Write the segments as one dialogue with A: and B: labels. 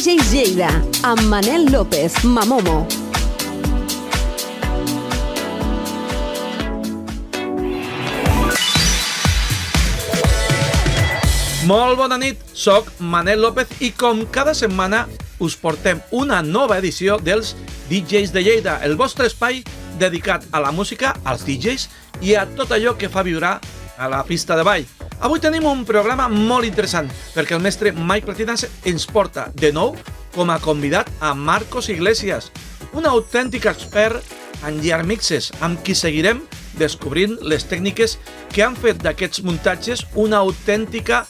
A: DJs Lleida, amb Manel López, Mamomo.
B: Molt bona nit, soc Manel López i com cada setmana us portem una nova edició dels DJs de Lleida, el vostre espai dedicat a la música, als DJs i a tot allò que fa vibrar a la pista de ball. Avui tenim un programa molt interessant perquè el mestre Mike Platinas ens porta de nou com a convidat a Marcos Iglesias, un autèntic expert en gear mixes amb qui seguirem descobrint les tècniques que han fet d'aquests muntatges una autèntica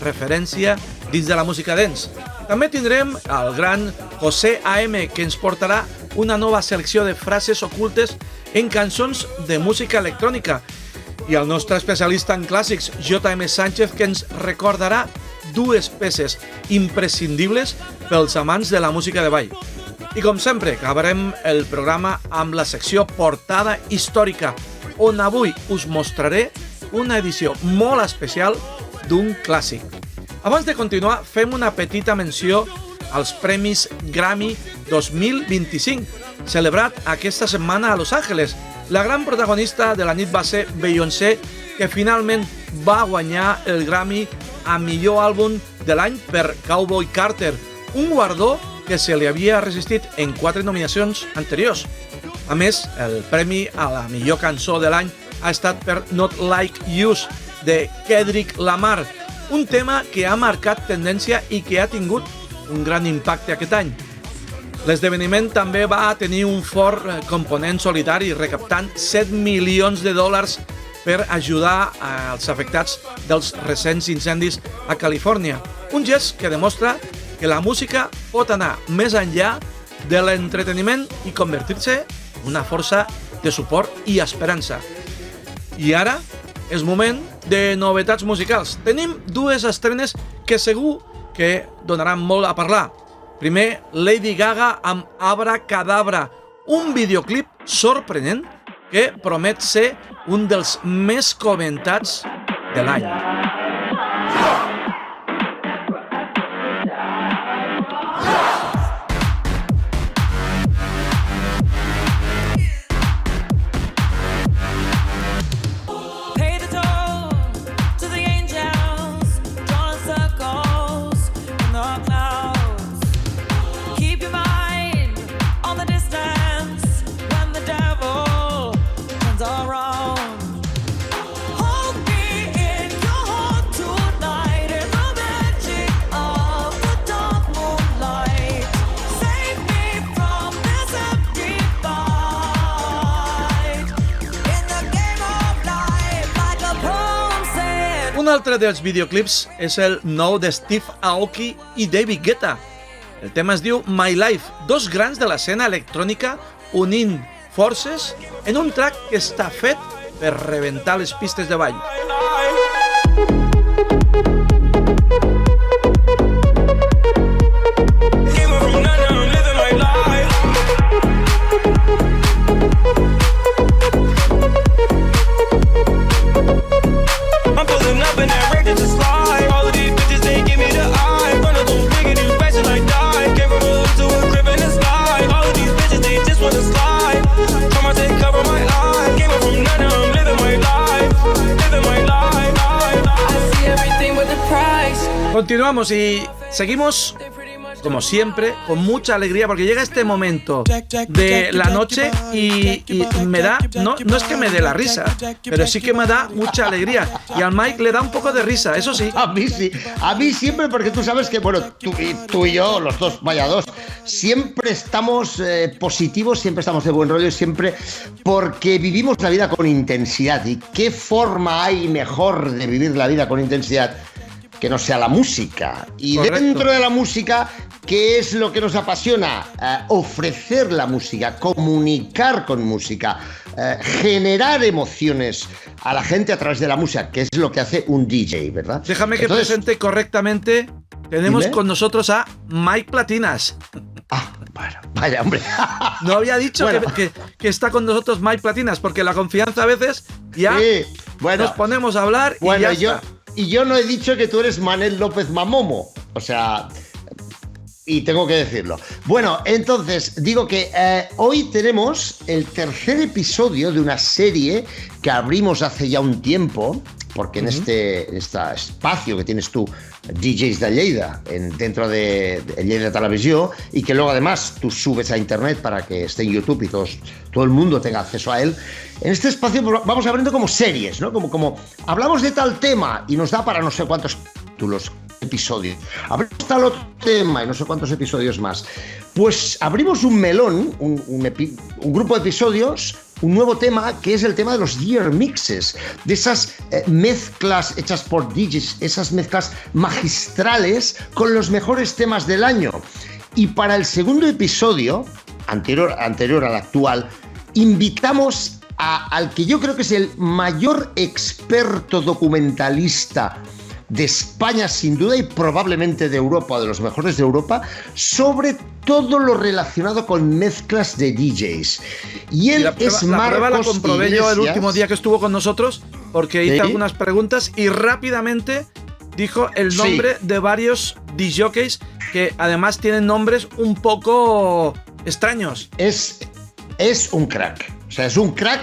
B: referència dins de la música dance. També tindrem el gran José AM, que ens portarà una nova selecció de frases ocultes en cançons de música electrònica, i el nostre especialista en clàssics, JM Sánchez, que ens recordarà dues peces imprescindibles pels amants de la música de ball. I com sempre, acabarem el programa amb la secció Portada Històrica, on avui us mostraré una edició molt especial d'un clàssic. Abans de continuar, fem una petita menció als Premis Grammy 2025, celebrat aquesta setmana a Los Angeles. La gran protagonista de la nit va ser Beyoncé, que finalment va guanyar el Grammy a millor àlbum de l'any per Cowboy Carter, un guardó que se li havia resistit en 4 nominacions anteriors. A més, el premi a la millor cançó de l'any ha estat per Not Like You, de Kendrick Lamar, un tema que ha marcat tendència i que ha tingut un gran impacte aquest any. L'esdeveniment també va tenir un fort component solidari, recaptant $7 milions per ajudar als afectats dels recents incendis a Califòrnia. Un gest que demostra que la música pot anar més enllà de l'entreteniment i convertir-se en una força de suport i esperança. I ara és moment de novetats musicals. Tenim dues estrenes que segur que donaran molt a parlar. Primer, Lady Gaga amb Abracadabra, un videoclip sorprenent que promet ser un dels més comentats de l'any. Un altre dels videoclips és el nou de Steve Aoki i David Guetta. El tema es diu My Life, dos grans de l'escena electrònica unint forces en un track que està fet per rebentar les pistes de ball. Continuamos y seguimos, como siempre, con mucha alegría porque llega este momento de la noche y me da, no es que me dé la risa, pero sí que me da mucha alegría. Y al Mike le da un poco de risa, eso sí.
C: A mí sí, a mí siempre, porque tú sabes que, bueno, tú y yo, los dos, vaya dos, siempre estamos positivos, siempre estamos de buen rollo, siempre porque vivimos la vida con intensidad. ¿Y qué forma hay mejor de vivir la vida con intensidad que no sea la música? Y correcto. Dentro de la música, ¿qué es lo que nos apasiona? Ofrecer la música, comunicar con música, generar emociones a la gente a través de la música, que es lo que hace un DJ, ¿verdad?
B: Déjame que presente correctamente. Tenemos con nosotros a Mike Platinas.
C: Ah, bueno, vaya, hombre.
B: No había dicho bueno. que está con nosotros Mike Platinas, porque la confianza a veces ya sí, bueno, nos ponemos a hablar y ya está.
C: Y yo no he dicho que tú eres Manel López Mamomo. O sea, Y tengo que decirlo. Bueno, entonces, digo que hoy tenemos el tercer episodio de una serie que abrimos hace ya un tiempo, porque en este espacio que tienes tú, DJs de Lleida, dentro de Lleida Televisió, y que luego además tú subes a internet para que esté en YouTube y todo el mundo tenga acceso a él. En este espacio vamos abriendo como series, ¿no? Como hablamos de tal tema y nos da para no sé cuántos títulos, episodios. Abrimos tal otro tema y no sé cuántos episodios más. Pues abrimos un melón, un grupo de episodios, un nuevo tema que es el tema de los Year Mixes, de esas mezclas hechas por DJs, esas mezclas magistrales con los mejores temas del año. Y para el segundo episodio, anterior al actual, invitamos al que yo creo que es el mayor experto documentalista de España sin duda y probablemente de Europa, de los mejores de Europa, sobre todo lo relacionado con mezclas de DJs. Y él es Marcos
B: La prueba la comprobé
C: Iglesias.
B: yo el último día que estuvo con nosotros, porque hice algunas preguntas y rápidamente dijo el nombre de varios DJs que además tienen nombres un poco extraños.
C: Es un crack. O sea, es un crack,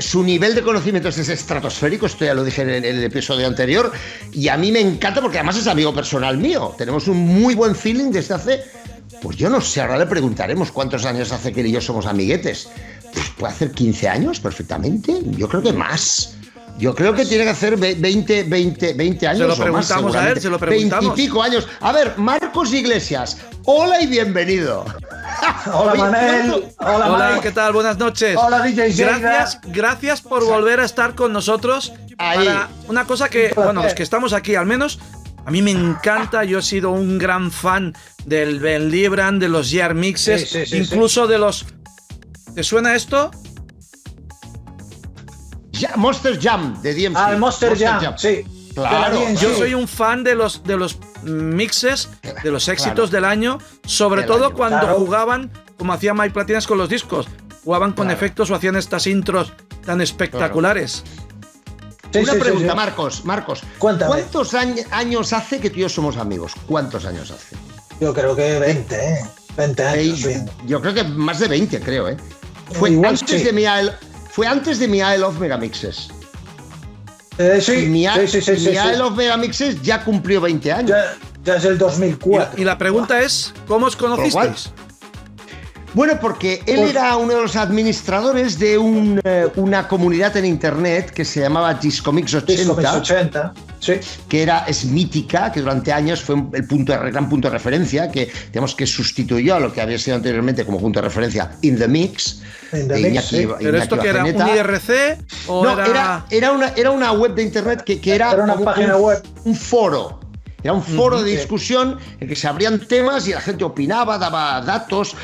C: su nivel de conocimiento es estratosférico, esto ya lo dije en el episodio anterior, y a mí me encanta porque además es amigo personal mío. Tenemos un muy buen feeling desde hace, pues yo no sé, ahora le preguntaremos cuántos años hace que él y yo somos amiguetes. Pues puede hacer 15 años perfectamente, yo creo que más. Yo creo que tiene que hacer 20 años.
B: Se lo preguntamos a él, se lo preguntamos.
C: 20 y pico años. A ver, Marcos Iglesias, hola y bienvenido.
D: Hola Manel.
B: Hola, ¿qué tal? Buenas noches.
D: Hola DJ.
B: Gracias por volver a estar con nosotros. Para una cosa que, bueno, los que estamos aquí al menos, a mí me encanta. Yo he sido un gran fan del Ben Libran, de los Year Mixes, incluso de los... ¿Te suena esto?
C: Monster Jam de DMC.
D: El Monster Jam, sí.
C: Claro.
B: Yo soy un fan de los mixes, de los éxitos del año, sobre todo cuando jugaban, como hacía Mike Platinas con los discos, jugaban con efectos o hacían estas intros tan espectaculares.
C: Una pregunta, Marcos.
D: Cuéntame.
C: ¿Cuántos años hace que tú y yo somos amigos? ¿Cuántos años hace?
D: Yo creo que 20, ¿eh? 20 años.
C: Yo creo que más de 20, creo, ¿eh? Fue antes de mi I Love Megamixes. Mi I Love Megamixes ya cumplió 20 años.
D: Ya es el 2004.
B: Y la pregunta es, ¿cómo os conocisteis?
C: Bueno, porque él era uno de los administradores de una comunidad en internet que se llamaba Discomix 80.
D: Discomix 80, sí.
C: Que es mítica, que durante años fue el gran punto de referencia, que digamos que sustituyó a lo que había sido anteriormente como punto de referencia In The Mix.
B: ¿Pero esto que era un IRC o
C: no, era una web de internet que era
D: una página web,
C: un foro. Era un foro de discusión en que se abrían temas y la gente opinaba, daba datos,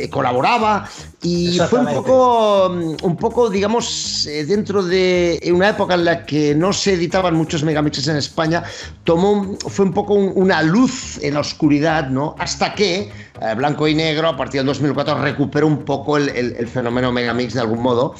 C: colaboraba, y fue un poco, digamos, dentro de una época en la que no se editaban muchos megamixes en España, fue un poco una luz en la oscuridad, ¿no? Hasta que Blanco y Negro, a partir del 2004, recuperó un poco el fenómeno megamix de algún modo,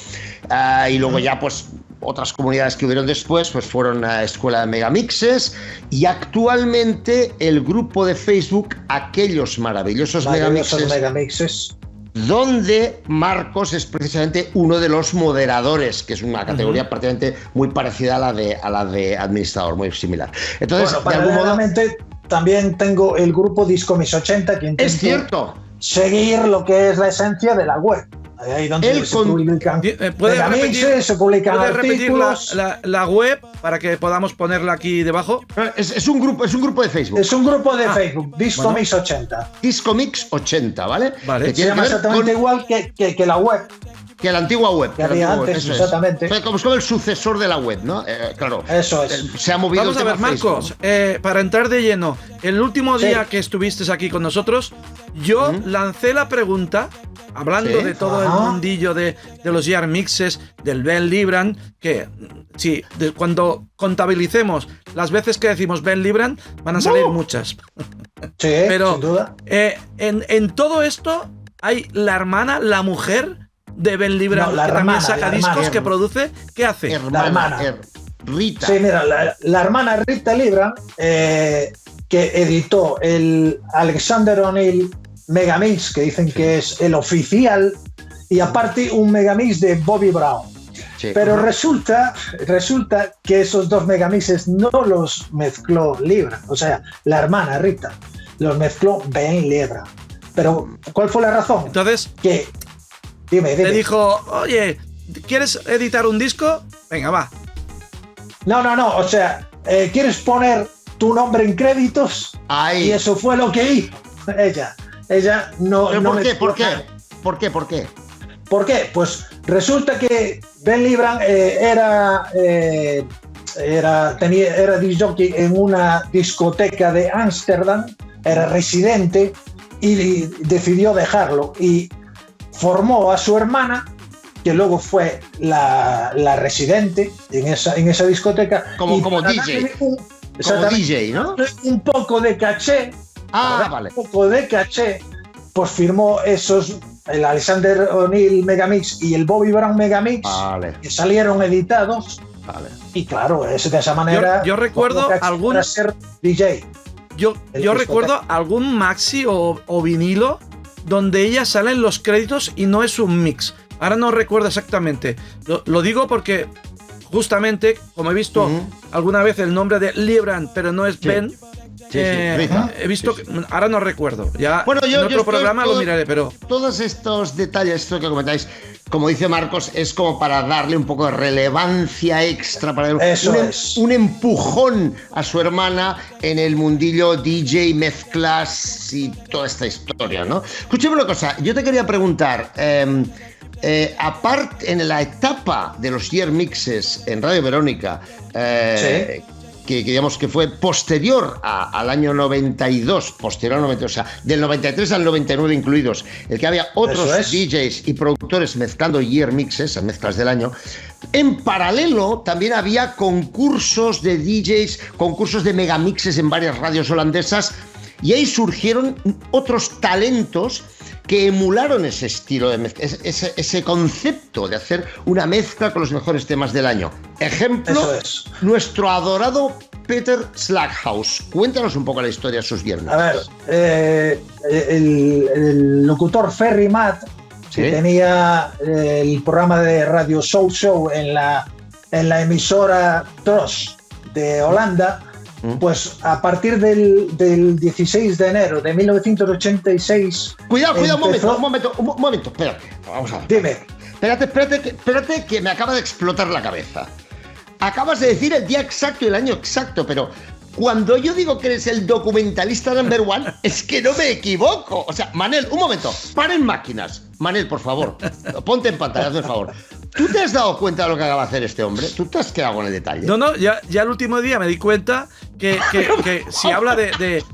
C: y luego ya, pues, otras comunidades que hubieron después pues fueron a Escuela de Megamixes, y actualmente el grupo de Facebook Aquellos Maravillosos Megamixes, donde Marcos es precisamente uno de los moderadores, que es una categoría prácticamente muy parecida a la de administrador, muy similar. Entonces,
D: bueno, de algún modo, también tengo el grupo Discomix 80, que intento
C: es cierto
D: seguir lo que es la esencia de la web. Ahí donde se publican artículos.
B: La web para que podamos ponerla aquí debajo.
C: Es un grupo de Facebook.
D: Es un grupo de Facebook, Discomix 80.
C: Discomix 80, ¿vale?
D: Que se llama exactamente igual que la web.
C: Que la antigua web.
D: Que había antes, exactamente.
C: Es como el sucesor de la web, ¿no? Claro.
D: Eso es.
C: Se ha movido.
B: Vamos a ver, Marcos, para entrar de lleno, el último día que estuviste aquí con nosotros, yo lancé la pregunta, hablando de todo el mundillo de los Year Mixes, del Ben Libran, que cuando contabilicemos las veces que decimos Ben Libran, van a salir muchas.
D: Sí,
B: pero
D: sin duda.
B: En todo esto hay la hermana, la mujer de Ben Libran, que también saca discos, que produce. ¿Qué hace?
D: La hermana.
C: Rita.
D: Sí, mira, la hermana Rita Libran que editó el Alexander O'Neill Megamix, que dicen que es el oficial, y aparte un Megamix de Bobby Brown.
C: Sí.
D: Pero resulta que esos dos Megamixes no los mezcló Libran, o sea, la hermana Rita, los mezcló Ben Libran. Pero, ¿cuál fue la razón?
B: Entonces,
D: Dime.
B: le dijo, oye, ¿quieres editar un disco? Venga, va.
D: No, o sea, ¿quieres poner tu nombre en créditos?
C: Ay.
D: Y eso fue lo que hizo ella. Ella no...
C: ¿Pero
D: no
C: por qué? ¿Por qué?
D: nada.
C: ¿Por qué?
D: ¿Por qué? Pues resulta que Ben Libran era disc jockey en una discoteca de Ámsterdam, era residente y decidió dejarlo y formó a su hermana, que luego fue la residente en esa discoteca.
C: Como DJ. Como DJ, ¿no?
D: Un poco de caché.
C: Vale.
D: Un poco de caché, pues firmó el Alexander O'Neill Megamix y el Bobby Brown Megamix, que salieron editados.
C: Vale.
D: Y claro, de esa manera.
B: Yo recuerdo
D: para ser DJ.
B: Yo recuerdo algún maxi o vinilo donde ella sale en los créditos y no es un mix. Ahora no recuerdo exactamente. Lo digo porque justamente, como he visto alguna vez el nombre de Libran, pero no es Ben. He visto que ahora no recuerdo. Ya
C: bueno,
B: en otro programa lo miraré, pero
C: todos estos detalles, esto que comentáis, como dice Marcos, es como para darle un poco de relevancia extra, para un empujón a su hermana en el mundillo DJ, mezclas y toda esta historia, ¿no? Escúchame una cosa, yo te quería preguntar, aparte en la etapa de los year mixes en Radio Verónica, que digamos que fue posterior al año 92, posterior al 92, o sea, del 93 al 99 incluidos, el que había otros DJs y productores mezclando year mixes, mezclas del año. En paralelo también había concursos de DJs, concursos de megamixes en varias radios holandesas, y ahí surgieron otros talentos que emularon ese estilo de mezcla, ese concepto de hacer una mezcla con los mejores temas del año. Ejemplo, nuestro adorado Peter Slaghouse. Cuéntanos un poco la historia de sus viernes.
D: A ver, el locutor Ferry Maat, que tenía el programa de Radio Soul Show en la emisora Tros de Holanda, pues a partir del 16 de enero de 1986...
C: Cuidado, un momento, espérate, vamos a ver.
D: Dime.
C: Espérate que me acaba de explotar la cabeza. Acabas de decir el día exacto y el año exacto, pero cuando yo digo que eres el documentalista number one, es que no me equivoco. O sea, Manel, un momento, paren máquinas. Manel, por favor, ponte en pantalla, hazme el favor. ¿Tú te has dado cuenta de lo que acaba de hacer este hombre? ¿Tú te has quedado con el detalle?
B: No, ya el último día me di cuenta que si habla de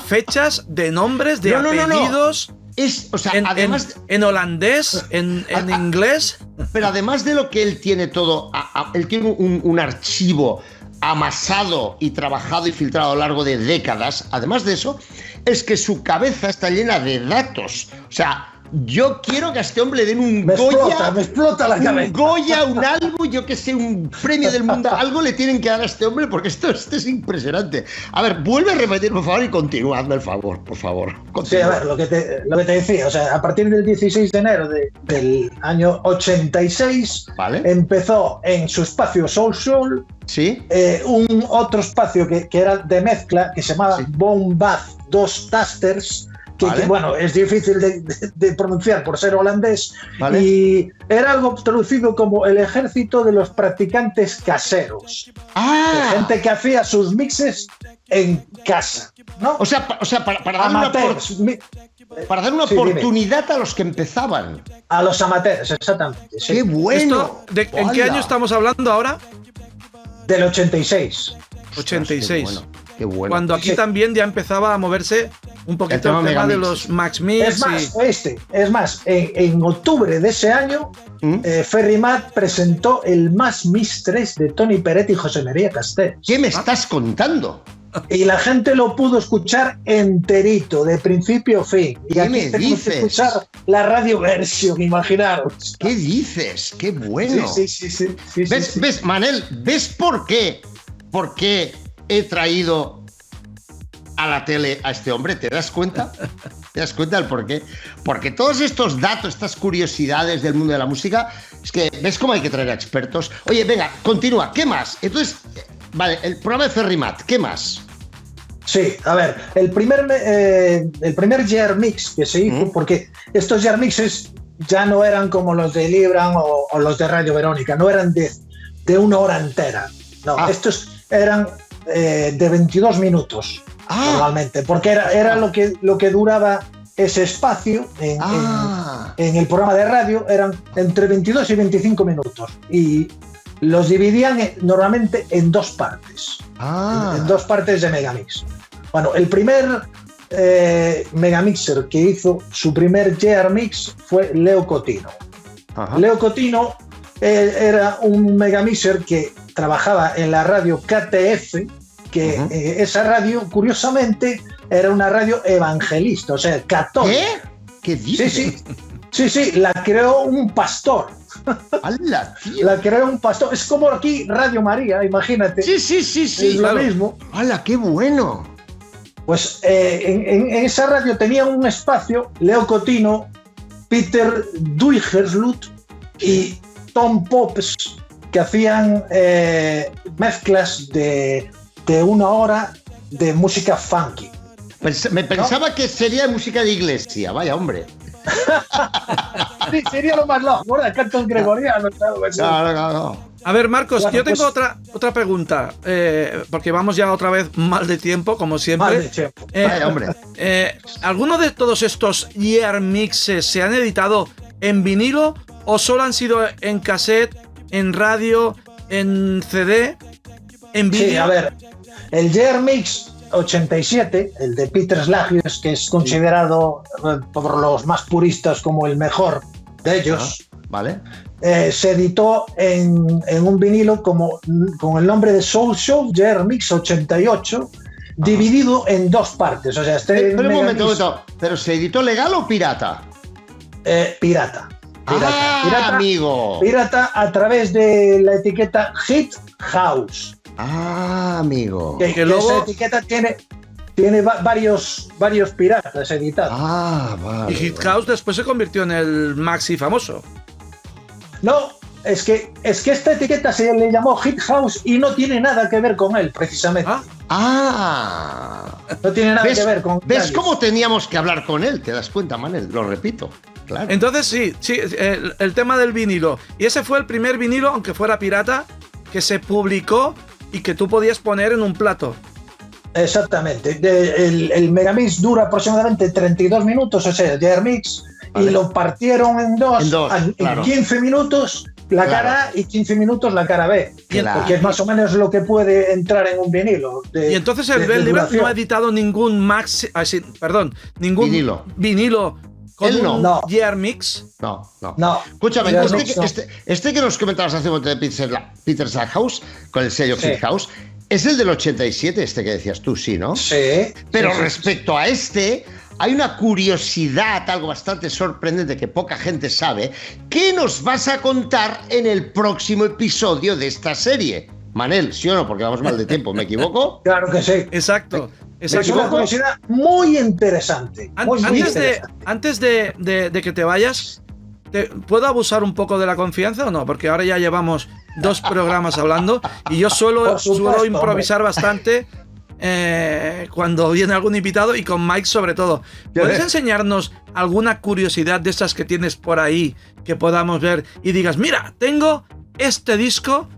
B: fechas, de nombres, de apellidos...
C: O sea, además
B: en holandés, en inglés.
C: Pero además de lo que él tiene todo, él tiene un archivo amasado y trabajado y filtrado a lo largo de décadas. Además de eso, es que su cabeza está llena de datos. O sea, yo quiero que a este hombre le den un Goya.
D: Me explota la cabeza.
C: Un Goya, un algo, yo que sé, un premio del mundo. Algo le tienen que dar a este hombre porque esto es impresionante. A ver, vuelve a repetir, por favor, y continúa, hazme el favor, por favor. Continúa.
D: Sí, a ver, lo que te decía, o sea, a partir del 16 de enero del año 86, empezó en su espacio Soul Soul, un otro espacio que era de mezcla, que se llamaba Bone Bath 2 Tasters, que bueno, es difícil de pronunciar por ser holandés, y era algo traducido como el ejército de los practicantes caseros, de gente que hacía sus mixes en casa, ¿no?
C: O sea, para dar una oportunidad a los que empezaban.
D: A los amateurs, exactamente.
C: ¡Qué bueno!
B: ¿En qué año estamos hablando ahora?
D: Del 86.
B: 86.
C: Qué bueno.
B: Cuando aquí también ya empezaba a moverse un poquito el tema de los Max Mix.
D: Es más, en octubre de ese año, Ferry Maat presentó el Max Mix 3 de Tony Peretti y José María Castells.
C: ¿Qué me estás contando?
D: Y la gente lo pudo escuchar enterito, de principio a fin. Y
C: ¿Qué me dices?
D: Escuchar la radio versión, imaginaros.
C: ¿Qué dices? ¡Qué bueno!
D: Sí.
C: ¿Ves, Manel? ¿Ves por qué he traído a la tele a este hombre? ¿Te das cuenta? ¿Te das cuenta del por qué? Porque todos estos datos, estas curiosidades del mundo de la música, es que ves cómo hay que traer a expertos. Oye, venga, continúa, ¿qué más? Entonces, vale, el programa de Ferrimat, ¿qué más?
D: Sí, a ver, el primer Year Mix que se hizo, porque estos Year Mixes ya no eran como los de Libran o los de Radio Verónica, no eran de 1 hora entera. No, estos eran de 22 minutos normalmente, porque era lo que duraba ese espacio en el programa de radio, eran entre 22 y 25 minutos. Y los dividían normalmente en 2 partes. En 2 partes de Megamix. Bueno, el primer Megamixer que hizo su primer Year Mix fue Leo Cotino. Leo Cotino era un Megamixer que trabajaba en la radio KTF, que esa radio, curiosamente, era una radio evangelista, o sea, católica.
C: ¿Qué dices?
D: Sí, la creó un pastor.
C: ¡Hala, tío!
D: La creó un pastor. Es como aquí Radio María, imagínate.
C: Sí.
D: Es lo mismo.
C: ¡Hala, qué bueno!
D: Pues en esa radio tenía un espacio Leo Cotino, Peter Duigersloot y Tom Pops, que hacían mezclas de 1 hora de música funky.
C: Me pensaba que sería música de iglesia, vaya hombre.
D: Sí, sería lo más loco, ¿verdad? Cantos gregorianos.
C: Claro.
B: A ver, Marcos,
D: bueno,
B: yo tengo otra pregunta, porque vamos ya otra vez mal de tiempo, como siempre.
D: Mal de tiempo.
C: Vaya hombre.
B: ¿Alguno de todos estos Year Mixes se han editado en vinilo o solo han sido en cassette, en radio, en CD, en vídeo?
D: Sí, a ver, el Year Mix 87, el de Peter Slagius, que es considerado por los más puristas como el mejor de ellos,
C: vale.
D: Se editó en un vinilo con el nombre de Soul Show Year Mix 88, dividido en 2 partes. O sea,
C: pero un momento, ¿pero se editó legal o pirata?
D: Pirata,
C: amigo.
D: Pirata a través de la etiqueta Hit House.
C: Amigo.
D: Que esa etiqueta tiene varios piratas editados.
C: Vale.
B: Y Hit House después se convirtió en el maxi famoso.
D: No, es que esta etiqueta se le llamó Hit House y no tiene nada que ver con él, precisamente. No tiene nada que ver con él.
C: ¿Ves cómo teníamos que hablar con él? ¿Te das cuenta, Manel? Lo repito. Claro.
B: Entonces sí, el tema del vinilo. Y ese fue el primer vinilo, aunque fuera pirata, que se publicó y que tú podías poner en un plato.
D: Exactamente. El Megamix dura aproximadamente 32 minutos, o sea, el Year Mix, vale. Y lo partieron en dos, claro. En 15 minutos la cara A y 15 minutos la cara B. Claro. Porque es más o menos lo que puede entrar en un vinilo.
B: Y entonces el Bell Libre no ha editado ningún vinilo con un Year Mix.
C: No. Escúchame, este que nos comentabas hace un momento de Peter Slackhouse, con el sello Hit House, es el del 87, este que decías tú, sí, ¿no?
D: Sí.
C: Pero respecto a este, hay una curiosidad, algo bastante sorprendente que poca gente sabe. ¿Qué nos vas a contar en el próximo episodio de esta serie? Manel, ¿sí o no? Porque vamos mal de tiempo, ¿me equivoco?
D: Claro que sí.
B: Exacto.
D: Es una curiosidad muy interesante.
B: Antes de que te vayas, ¿puedo abusar un poco de la confianza o no? Porque ahora ya llevamos 2 programas hablando y yo suelo improvisar bastante cuando viene algún invitado y con Mike sobre todo. ¿Puedes enseñarnos alguna curiosidad de esas que tienes por ahí que podamos ver y digas, mira, tengo este disco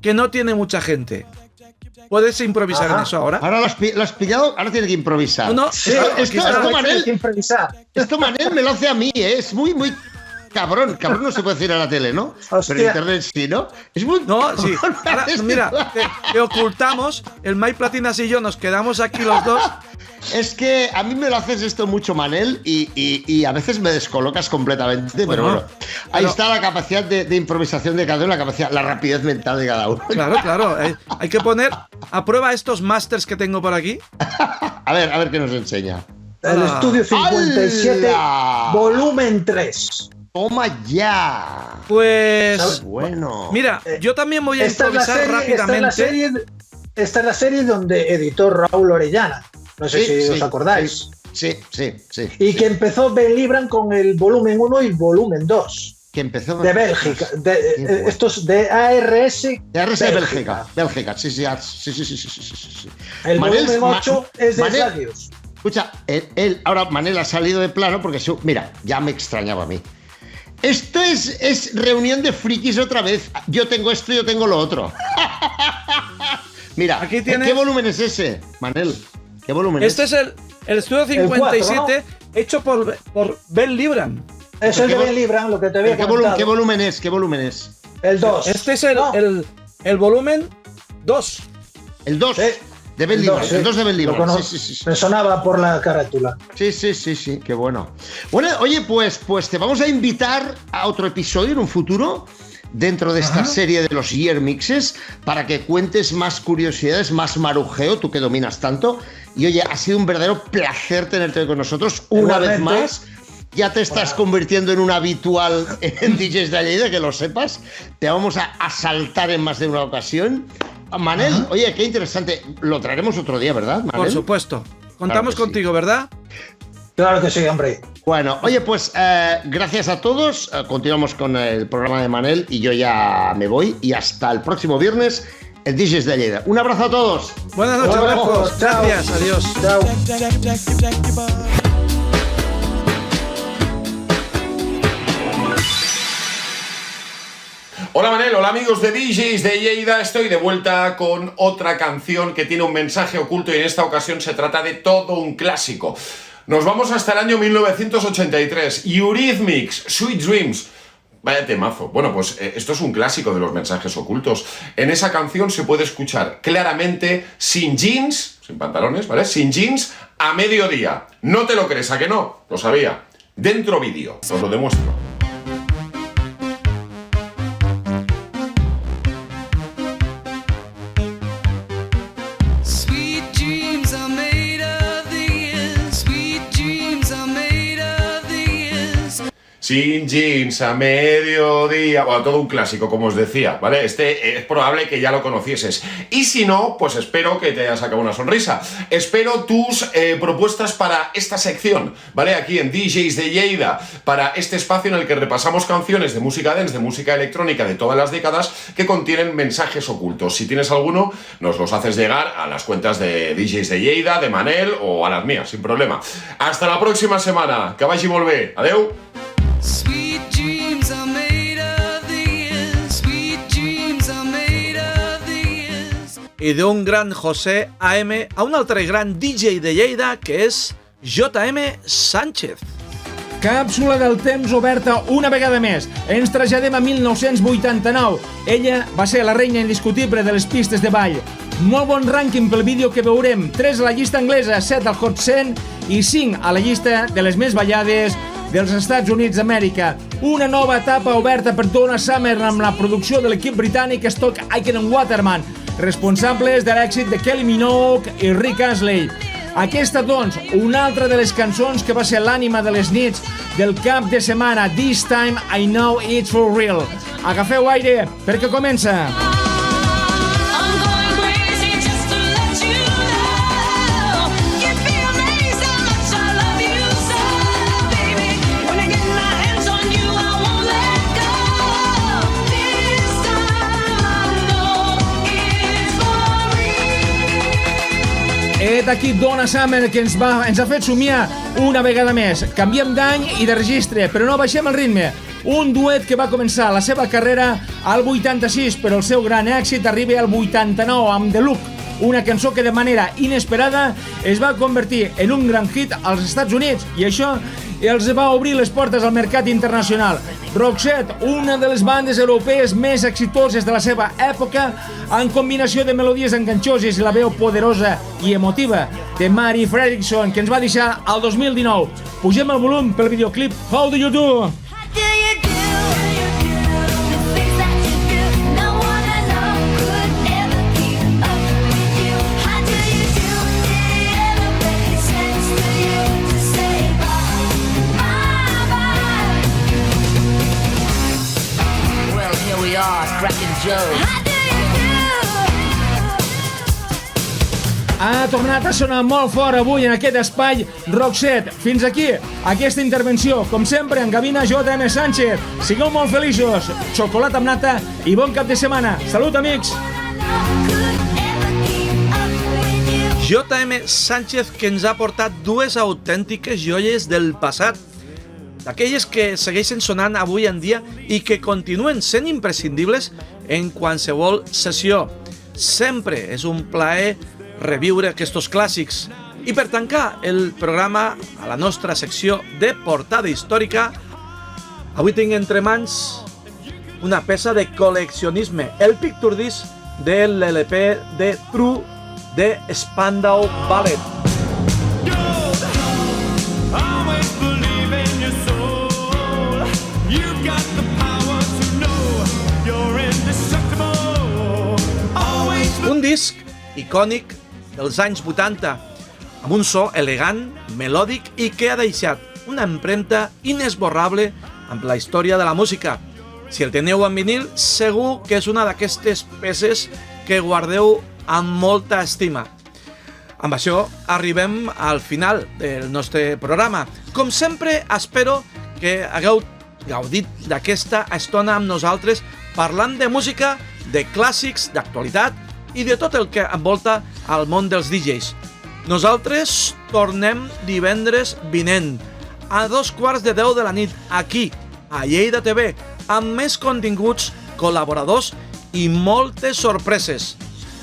B: que no tiene mucha gente? ¿Puedes improvisar en eso ahora?
C: Ahora lo has pillado, ahora tiene que improvisar.
B: No,
C: esto Manel me lo hace a mí, es muy cabrón no se puede decir a la tele, ¿no?
D: Hostia.
C: Pero en internet sí, ¿no? Es muy
B: cabrón. Sí. Ahora, mira, te ocultamos, el Mike Platinas y yo nos quedamos aquí los dos.
C: Es que a mí me lo haces esto mucho, Manel, y a veces me descolocas completamente, pero bueno. Ahí está la capacidad de improvisación de cada uno, la rapidez mental de cada uno.
B: Claro. Hay que poner a prueba estos masters que tengo por aquí.
C: A ver qué nos enseña.
D: El estudio 57, volumen 3.
C: ¡Toma ya!
B: Pues...
C: Bueno.
B: Mira, yo también voy a improvisar rápidamente.
D: Esta es la serie donde editó Raúl Orellana. No sé si os acordáis.
C: Sí.
D: Y que empezó Ben Libran con el volumen 1 y el volumen 2.
C: Que empezó
D: de Bélgica, estos de ARS.
C: De ARS de Bélgica, sí.
D: El volumen 8 es de Sladius.
C: Escucha, ahora Manel ha salido de plano porque, mira, ya me extrañaba a mí. Esto es reunión de frikis otra vez. Yo tengo esto, yo tengo lo otro. Mira,
B: aquí tienes...
C: ¿qué volumen es ese, Manel? ¿Qué volumen
B: es? Este es el Estudio 57, el 4, ¿no? Hecho por Ben Libran.
D: Es el de Ben Libran, lo que te había comentado.
C: ¿Qué volumen es?
D: El 2.
B: Este es el volumen 2.
C: El 2 de Ben Libran. El 2 de Ben Libran. Sí.
D: Me sonaba por la carátula.
C: Sí, qué bueno. Bueno, oye, pues te vamos a invitar a otro episodio en un futuro dentro de esta serie de los Year Mixes para que cuentes más curiosidades, más marujeo, tú que dominas tanto. Y oye, ha sido un verdadero placer tenerte con nosotros una vez más. Ya te estás convirtiendo en un habitual en DJs de Lleida, que lo sepas. Te vamos a asaltar en más de una ocasión. Manel, oye, qué interesante. Lo traeremos otro día, ¿verdad, Manel?
B: Por supuesto. Contamos contigo, ¿verdad?
D: Claro que sí, hombre.
C: Bueno, oye, pues gracias a todos. Continuamos con el programa de Manel y yo ya me voy. Y hasta el próximo viernes en DJs de Lleida. Un abrazo a todos.
B: Buenas noches, Marcos. Gracias, adiós.
D: Chao.
E: Hola Manel, hola amigos de DJs de Lleida, estoy de vuelta con otra canción que tiene un mensaje oculto y en esta ocasión se trata de todo un clásico. Nos vamos hasta el año 1983, Eurythmics, Sweet Dreams. Vaya temazo. Bueno, pues esto es un clásico de los mensajes ocultos. En esa canción se puede escuchar claramente sin jeans, sin pantalones, ¿vale? Sin jeans a mediodía. No te lo crees, ¿a que no? Lo sabía. Dentro vídeo, os lo demuestro. Sin jeans a mediodía. Bueno, todo un clásico, como os decía, ¿vale? Este es probable que ya lo conocieses. Y si no, pues espero que te haya sacado una sonrisa. Espero tus propuestas para esta sección, ¿vale? Aquí en DJs de Lleida, para este espacio en el que repasamos canciones de música dance, de música electrónica de todas las décadas que contienen mensajes ocultos. Si tienes alguno, nos los haces llegar a las cuentas de DJs de Lleida, de Manel o a las mías, sin problema. Hasta la próxima semana. Que vagi molt bé. Adeu.
F: Sweet dreams are made of these. Sweet dreams are made of these.
B: I d'un gran José AM a un altre gran DJ de Lleida que és JM Sánchez.
G: Càpsula del temps oberta una vegada més. Ens traslladem a 1989. Ella va ser la reina indiscutible de les pistes de ball. Molt bon rànquing pel vídeo que veurem. 3 a la llista anglesa, 7 al Hot 100 i 5 a la llista de les més ballades dels Estats Units d'Amèrica. Una nova etapa oberta per Donna Summer amb la producció de l'equip britànic Stock Aitken Waterman, responsables de l'èxit de Kylie Minogue i Rick Astley. Aquesta, doncs, una altra de les cançons que va ser l'ànima de les nits del cap de setmana. This Time I Know It's For Real. Agafeu aire, perquè comença. D'aquí Donna Summer, que ens ha fet somiar una vegada més. Canviem d'any i de registre, però no baixem el ritme. Un duet que va començar la seva carrera al 86, però el seu gran èxit arriba al 89 amb The Look, una cançó que de manera inesperada es va convertir en un gran hit als Estats Units i això els va obrir les portes al mercat internacional. Roxette, una de les bandes europees més exitoses de la seva època, en combinació de melodies enganxoses i la veu poderosa i emotiva de Mary Fredriksson, que ens va deixar al 2019. Pugem el volum pel videoclip How Do You Do?
F: Cracking Joe. How do you do?
G: ha tornat a sonar molt fort avui en aquest espai Rock Set. Fins aquí aquesta intervenció, com sempre, en Gavina JM Sánchez. Sigueu molt feliços, xocolata amb nata i bon cap de setmana. Salut, amics!
B: JM Sánchez, que ens ha portat dues autèntiques joies del passat, d'aquelles que segueixen sonant avui en dia i que continuen sent imprescindibles en qualsevol sessió. Sempre és un plaer reviure aquests clàssics. I per tancar el programa a la nostra secció de portada històrica, avui tinc entre mans una peça de col·leccionisme, el Picture Disc de l'LP de True de Spandau Ballet. Un disc icònic dels anys 80, amb un so elegant, melòdic i que ha deixat una empremta inesborrable amb la història de la música. Si el teniu en vinil, segur que és una d'aquestes peces que guardeu amb molta estima. Amb això arribem al final del nostre programa. Com sempre, espero que hagueu gaudit d'aquesta estona amb nosaltres parlant de música, de clàssics, d'actualitat i de tot el que envolta al món dels DJs. Nosaltres tornem divendres vinent a 2:15 de la nit aquí, a Lleida TV, amb més continguts, col·laboradors i moltes sorpreses.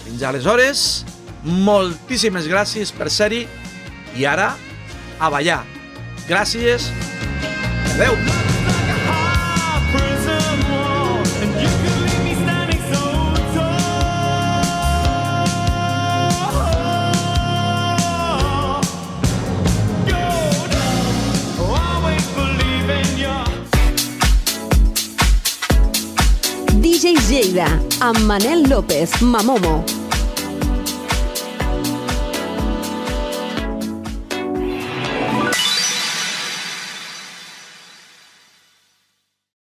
B: Fins aleshores, moltíssimes gràcies per ser-hi i ara, a ballar. Gràcies. Adeu.
A: DJs Lleida, amb Manel López, Mamomo.